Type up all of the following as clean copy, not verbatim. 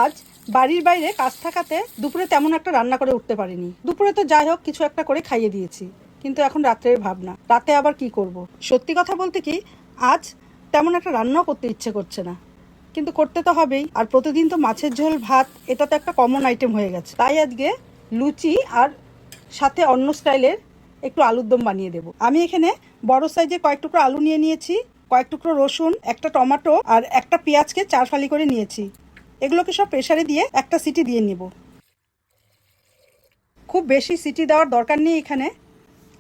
আজ বাড়ির বাইরে কাজ থাকাতে দুপুরে তেমন একটা রান্না করে উঠতে পারিনি। দুপুরে তো যাই হোক কিছু একটা করে খাইয়ে দিয়েছি, কিন্তু এখন রাত্রের ভাবনা, রাতে আবার কি করব। সত্যি কথা বলতে কি, আজ তেমন একটা রান্নাও করতে ইচ্ছে করছে না, কিন্তু করতে তো হবেই। আর প্রতিদিন তো মাছের ঝোল ভাত, এটা তো একটা কমন আইটেম হয়ে গেছে। তাই আজকে লুচি আর সাথে অন্য স্টাইলের একটু আলুর দম বানিয়ে দেবো। আমি এখানে বড় সাইজে কয়েক টুকরো আলু নিয়ে নিয়েছি, কয়েক টুকরো রসুন, একটা টমেটো আর একটা পেঁয়াজকে 4 ফালি করে নিয়েছি। এগুলোকে সব প্রেসারে দিয়ে একটা সিটি দিয়ে নেব। খুব বেশি সিটি দেওয়ার দরকার নেই এখানে।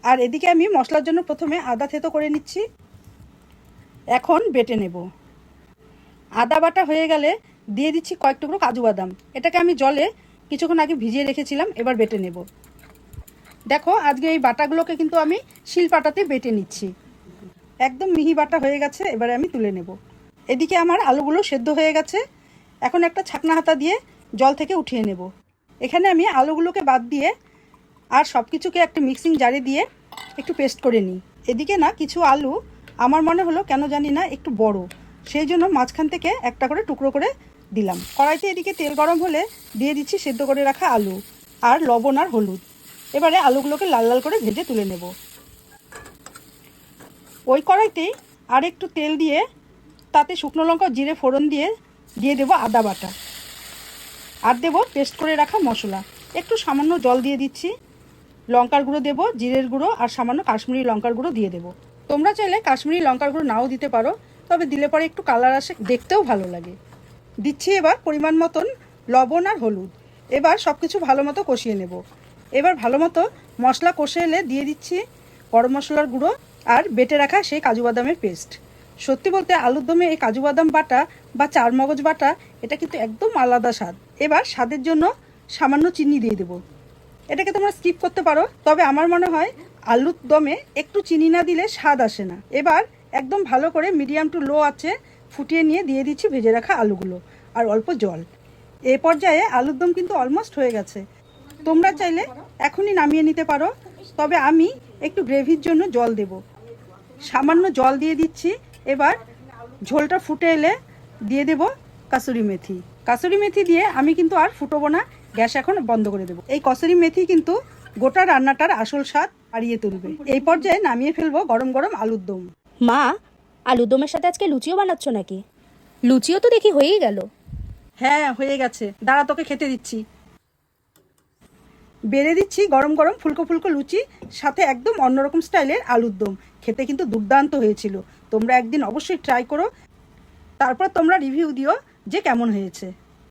আর এদিকে আমি মশলার জন্য প্রথমে আদা থেতো করে নিচ্ছি, এখন বেটে নেব। আদা বাটা হয়ে গেলে দিয়ে দিচ্ছি কয়েক টুকরো কাজু বাদাম। এটাকে আমি জলে কিছুক্ষণ আগে ভিজিয়ে রেখেছিলাম, এবার বেটে নেব। দেখো আজকে এই বাটাগুলোকে কিন্তু আমি শিলপাটাতে বেটে নিচ্ছি। একদম মিহি বাটা হয়ে গেছে, এবারে আমি তুলে নেব। এদিকে আমার আলুগুলো সেদ্ধ হয়ে গেছে, এখন একটা ছাকনা হাতা দিয়ে জল থেকে উঠিয়ে নেব। এখানে আমি আলুগুলোকে বাদ দিয়ে আর সব কিছুকে একটা মিক্সিং জারে দিয়ে একটু পেস্ট করে নিই। এদিকে না কিছু আলু আমার মনে হলো কেন জানি না একটু বড়, সেই জন্য মাঝখান থেকে একটা করে টুকরো করে দিলাম। কড়াইতে এদিকে তেল গরম হলে দিয়ে দিচ্ছি সেদ্ধ করে রাখা আলু আর লবণ আর হলুদ। এবারে আলুগুলোকে লাল লাল করে ভেজে তুলে নেব। ওই কড়াইতেই আর একটু তেল দিয়ে তাতে শুকনো লঙ্কা জিরে ফোড়ন দিয়ে দেবো আদা বাটা, আর দেবো পেস্ট করে রাখা মশলা। একটু সামান্য জল দিয়ে দিচ্ছি, লঙ্কার গুঁড়ো দেবো, জিরের গুঁড়ো আর সামান্য কাশ্মীরি লঙ্কার গুঁড়ো দিয়ে দেবো। তোমরা চাইলে কাশ্মীরি লঙ্কার গুঁড়ো নাও দিতে পারো, তবে দিলে পরে একটু কালার আসে, দেখতেও ভালো লাগে। দিচ্ছি এবার পরিমাণ মতন লবণ আর হলুদ। এবার সব কিছু ভালো মতো কষিয়ে নেব। এবার ভালো মতো মশলা কষে এলে দিয়ে দিচ্ছি গরম মশলার গুঁড়ো আর বেটে রাখা সেই কাজু বাদামের পেস্ট। সত্যি বলতে আলুর দমে এই কাজু বাদাম বাটা বা চারমগজ বাটা, এটা কিন্তু একদম আলাদা স্বাদ। এবার স্বাদের জন্য সামান্য চিনি দিয়ে দেবো। এটাকে তোমরা স্কিপ করতে পারো, তবে আমার মনে হয় আলুর দমে একটু চিনি না দিলে স্বাদ আসে না। এবার একদম ভালো করে মিডিয়াম টু লো আছে ফুটিয়ে নিয়ে দিয়ে দিচ্ছি ভেজে রাখা আলুগুলো আর অল্প জল। এ পর্যায়ে আলুর দম কিন্তু অলমোস্ট হয়ে গেছে। তোমরা চাইলে এখনই নামিয়ে নিতে পারো, তবে আমি একটু গ্রেভির জন্য জল দেব। সামান্য জল দিয়ে দিচ্ছি। এবার ঝোলটা ফুটে এলে দিয়ে দেব কাসুরি মেথি। কাসুরি মেথি দিয়ে আমি কিন্তু আর ফুটবো না, গ্যাস এখন বন্ধ করে দেবো। এই কাসুরি মেথি কিন্তু গোটা রান্নাটার আসল স্বাদ বাড়িয়ে তুলবে। এই পর্যায়ে নামিয়ে ফেলবো গরম গরম আলুর দম। মা, আলুর দমের সাথে আজকে লুচিও বানাচ্ছ নাকি? লুচিও তো দেখি হয়েই গেল। হ্যাঁ হয়ে গেছে, দাঁড়া তোকে খেতে দিচ্ছি। বেড়ে দিচ্ছি গরম গরম ফুলকো ফুলকো লুচি, সাথে একদম অন্যরকম স্টাইলের আলুর দম। খেতে কিন্তু দুর্দান্ত হয়েছিল। তোমরা একদিন অবশ্যই ট্রাই করো, তারপর তোমরা রিভিউ দিও যে কেমন হয়েছে।